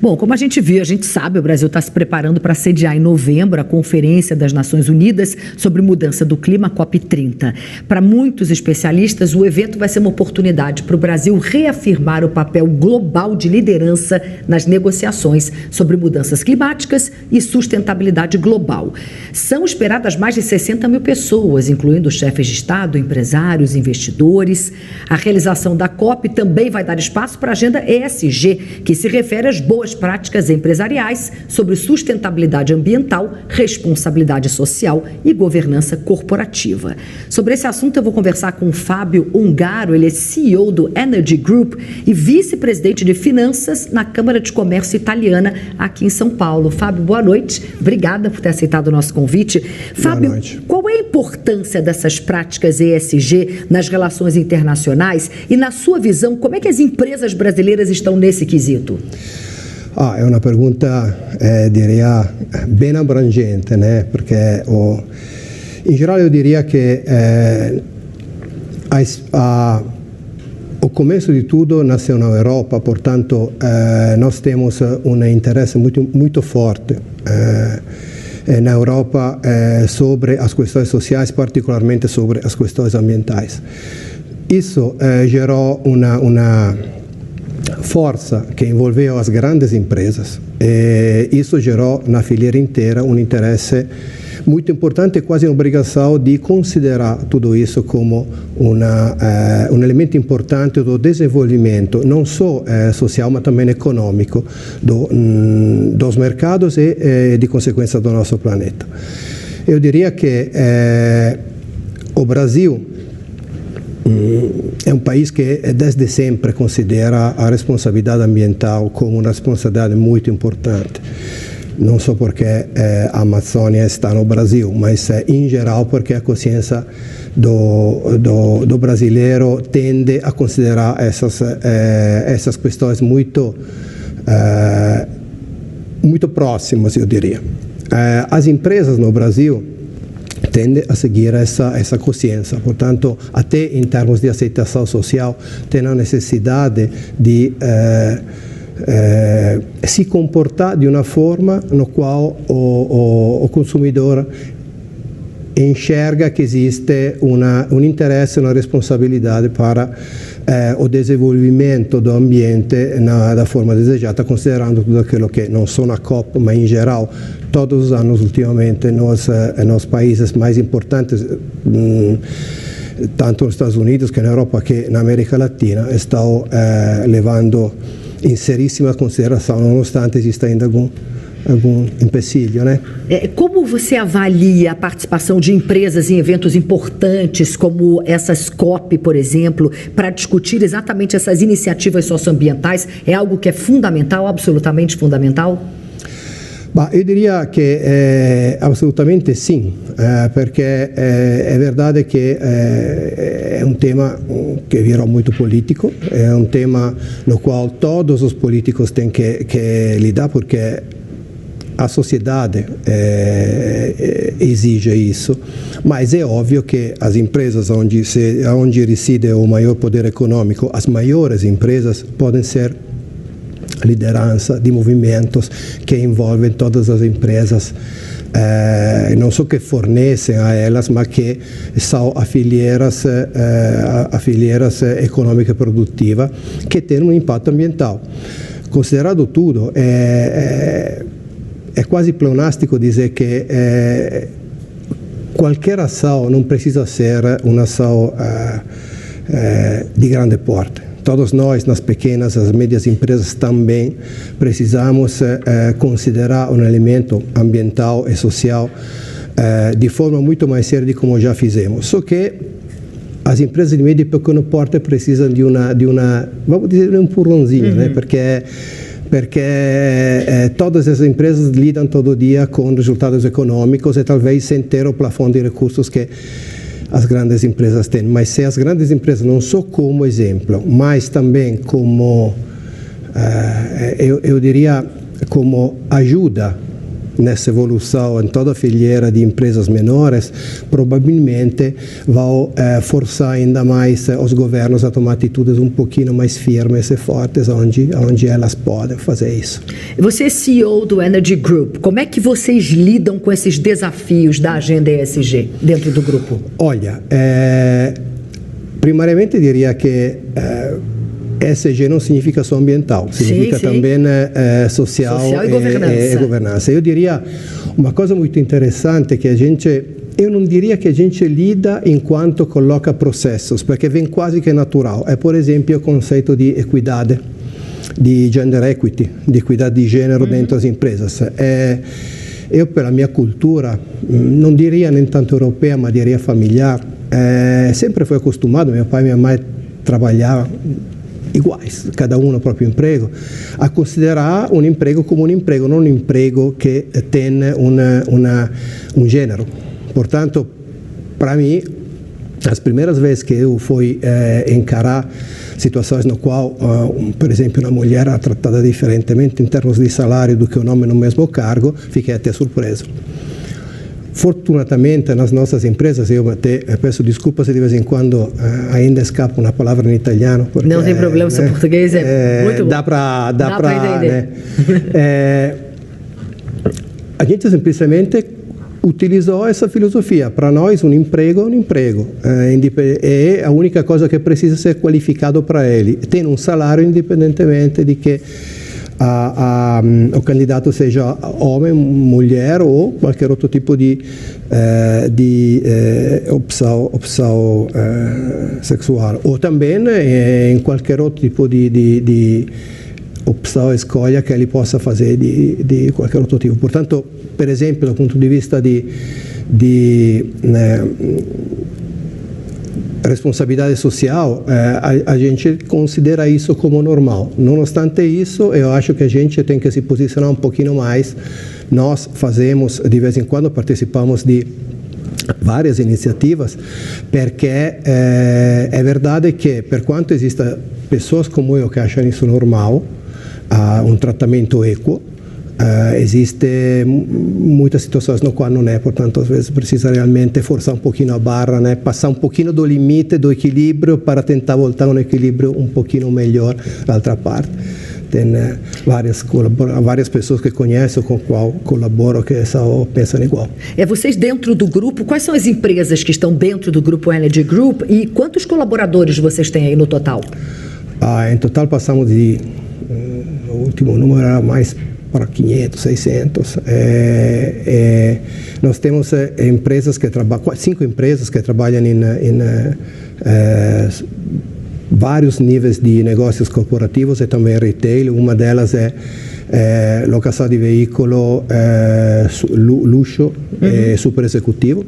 Bom, como a gente viu, a gente sabe, o Brasil está se preparando para sediar em novembro a Conferência das Nações Unidas sobre Mudança do Clima, COP30. Para muitos especialistas, o evento vai ser uma oportunidade para o Brasil reafirmar o papel global de liderança nas negociações sobre mudanças climáticas e sustentabilidade global. São esperadas mais de 60 mil pessoas, incluindo chefes de Estado, empresários, investidores. A realização da COP também vai dar espaço para a agenda ESG, que se refere às boas práticas empresariais sobre sustentabilidade ambiental, responsabilidade social e governança corporativa. Sobre esse assunto eu vou conversar com o Fábio Ungaro, ele é CEO do Energy Group e vice-presidente de finanças na Câmara de Comércio Italiana aqui em São Paulo. Fábio, boa noite. Obrigada por ter aceitado o nosso convite. Fábio, qual é a importância dessas práticas ESG nas relações internacionais e, na sua visão, como é que as empresas brasileiras estão nesse quesito? È una pergunta, direi, ben abrangente, né? Perché in generale io direi che o começo de tudo nasceu na Europa, portanto nós temos interesse muito forte na Europa sobre as questões sociais, particularmente sobre as questões ambientais. Isso gerou uma força que envolveu as grandes empresas e isso gerou na filiera inteira interesse muito importante e quase uma obrigação de considerar tudo isso como elemento importante do desenvolvimento, não só social, mas também econômico dos mercados e de consequência do nosso planeta. Eu diria que o Brasil é um país que desde sempre considera a responsabilidade ambiental como uma responsabilidade muito importante. Não só porque a Amazônia está no Brasil, mas em geral porque a consciência do brasileiro tende a considerar essas questões muito próximas, eu diria. As empresas no Brasil tende a seguir essa consciência. Portanto, até em termos de aceitação social, tem a necessidade de se comportar de uma forma no qual o consumidor enxerga que existe interesse, uma responsabilidade para o desenvolvimento do ambiente da forma desejada, considerando tudo aquilo que não só na COP, mas em geral todos os anos ultimamente nos países mais importantes, tanto nos Estados Unidos que na Europa que na América Latina, estão levando em seríssima consideração, nonostante exista ainda algum empecilho, né? Como você avalia a participação de empresas em eventos importantes como essas COP, por exemplo, para discutir exatamente essas iniciativas socioambientais? É algo que é fundamental, absolutamente fundamental? Eu diria che assolutamente sì, perché è verdade che è un tema che virou muito político, è un tema no qual todos os políticos têm que lidar, porque a sociedade exige isso, mas é óbvio que as empresas onde reside o maior poder econômico, as maiores empresas podem ser liderança de movimentos que envolvem todas as empresas, não só que fornecem a elas, mas que são afilieiras econômica e produtiva que têm um impacto ambiental. Considerado tudo, é quase pleonástico dizer que qualquer ação não precisa ser uma ação de grande porte. Todos nós, nas pequenas e médias empresas, também precisamos considerar um elemento ambiental e social de forma muito mais séria de como já fizemos. Só que as empresas de médio e pequeno porte precisam de uma vamos dizer, um empurrãozinho, né? Porque todas as empresas lidam todo dia com resultados econômicos e talvez sem ter o plafond de recursos que as grandes empresas têm. Mas se as grandes empresas, não só como exemplo, mas também como, eu diria, como ajuda nessa evolução em toda a filiera de empresas menores, provavelmente vai forçar ainda mais os governos a tomar atitudes um pouquinho mais firmes e fortes onde elas podem fazer isso. Você é CEO do Energy Group. Como é que vocês lidam com esses desafios da agenda ESG dentro do grupo? Olha, primariamente diria que ESG não significa só ambiental, significa também social e governança. Eu diria uma coisa muito interessante que eu não diria que a gente lida enquanto coloca processos, porque vem quase que natural. É, por exemplo, o conceito de equidade, de gender equity, de equidade de gênero dentro das empresas. Eu, pela minha cultura, não diria nem tanto europeia, mas diria familiar, sempre fui acostumado, meu pai e minha mãe trabalhavam iguais, cada um no próprio emprego, a considerar um emprego como um emprego, não um emprego que tem um gênero. Portanto, para mim, as primeiras vezes que eu fui encarar situações no qual, por exemplo, uma mulher era tratada diferentemente em termos de salário do que um homem no mesmo cargo, fiquei até surpreso. Fortunatamente, nas nossas empresas, eu até peço desculpas se de vez em quando ainda escapa uma palavra em italiano. Porque, não tem problema, seu português é muito bom. Dá para entender. A gente simplesmente utilizou essa filosofia. Para nós, um emprego é um emprego. É a única coisa que precisa ser qualificado para ele. Tem um salário independentemente de que o candidato seja homem, mulher ou qualquer outro tipo de opção sexual. Ou também em qualquer outro tipo de opção, escolha que ele possa fazer de qualquer outro tipo. Portanto, por exemplo, do ponto de vista de responsabilidade social, a gente considera isso como normal. Não obstante isso, eu acho que a gente tem que se posicionar um pouquinho mais. Nós fazemos, de vez em quando, participamos de várias iniciativas, porque é verdade que, per quanto existam pessoas como eu que acham isso normal, um tratamento equo, existe muitas situações no qual não é, portanto, às vezes precisa realmente forçar um pouquinho a barra, né? Passar um pouquinho do limite do equilíbrio para tentar voltar a um equilíbrio um pouquinho melhor da outra parte. Tem várias pessoas que conheço, com qual colaboro, que só pensam igual. Vocês dentro do grupo, quais são as empresas que estão dentro do grupo Energy Group e quantos colaboradores vocês têm aí no total? Em total passamos o último número era mais para 500, 600. Nós temos empresas que trabalham, 5 empresas que trabalham em vários níveis de negócios corporativos e também retail. Uma delas é locação de veículo, luxo e super executivo.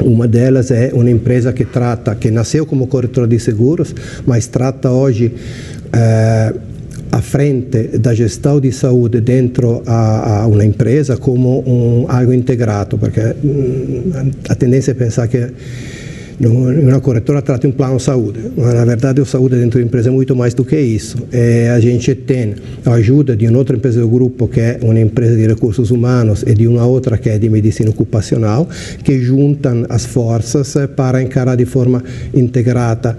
Uma delas é uma empresa que nasceu como corretora de seguros, mas trata hoje à frente da gestão de saúde dentro a uma empresa como algo integrado, porque a tendência é pensar que uma corretora trata um plano de saúde, mas na verdade a saúde dentro da empresa é muito mais do que isso. A gente tem a ajuda de uma outra empresa do grupo, que é uma empresa de recursos humanos, e de uma outra que é de medicina ocupacional, que juntam as forças para encarar de forma integrada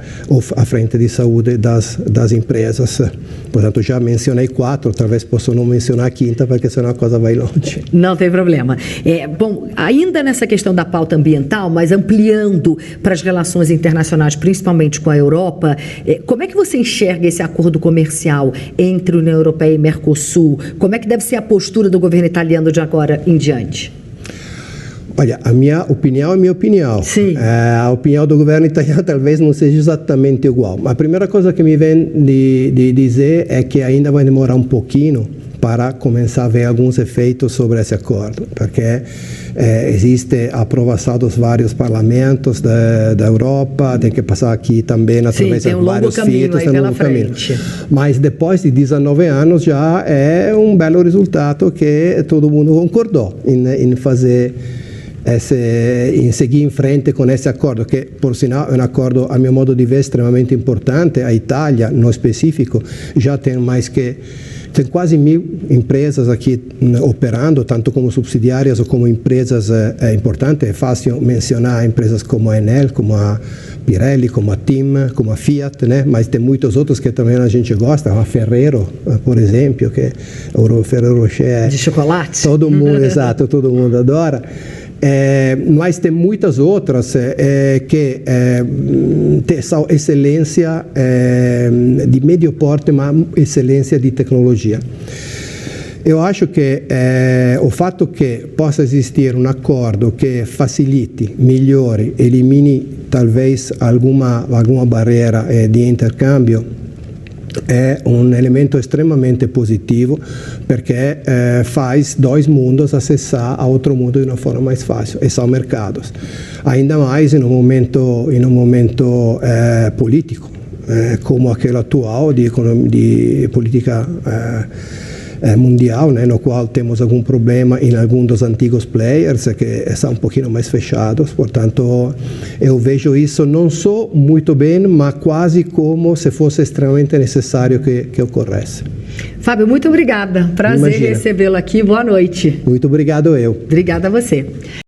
a frente de saúde das empresas. Portanto, já mencionei 4, talvez possa não mencionar a 5ª, porque senão a coisa vai longe. Não tem problema. Bom, ainda nessa questão da pauta ambiental, mas ampliando para as relações internacionais, principalmente com a Europa, como é que você enxerga esse acordo comercial entre União Europeia e Mercosul? Como é que deve ser a postura do governo italiano de agora em diante? Olha, a minha opinião é minha opinião. Sim. A opinião do governo italiano talvez não seja exatamente igual. A primeira coisa que me vem de dizer é que ainda vai demorar um pouquinho para começar a ver alguns efeitos sobre esse acordo, porque existe a aprovação dos vários parlamentos da Europa, tem que passar aqui também através de vários filtros, tem um longo caminho. Mas depois de 19 anos já é um belo resultado que todo mundo concordou em fazer seguir em frente com esse acordo, que por sinal é um acordo, a meu modo de ver, extremamente importante. A Itália, no específico, já tem quase 1.000 empresas aqui operando, tanto como subsidiárias ou como empresas importantes. É fácil mencionar empresas como a Enel, como a Pirelli, como a TIM, como a Fiat, né? Mas tem muitos outros que também a gente gosta, a Ferrero, por exemplo, que o Ferrero Rocher de chocolate. Todo mundo, exato, todo mundo adora. Mas tem muitas outras que têm essa excelência de médio porte, mas excelência de tecnologia. Eu acho que o fato que possa existir um acordo que facilite, melhore, elimine talvez alguma barreira de intercâmbio é um elemento extremamente positivo, porque faz dois mundos acessar a outro mundo de uma forma mais fácil, e são mercados. Ainda mais em um momento político, como aquele atual de política mundial, né, no qual temos algum problema em alguns dos antigos players que são um pouquinho mais fechados. Portanto, eu vejo isso não só muito bem, mas quase como se fosse extremamente necessário que ocorresse. Fábio, muito obrigada. Prazer recebê-lo aqui. Boa noite. Muito obrigado eu. Obrigada a você.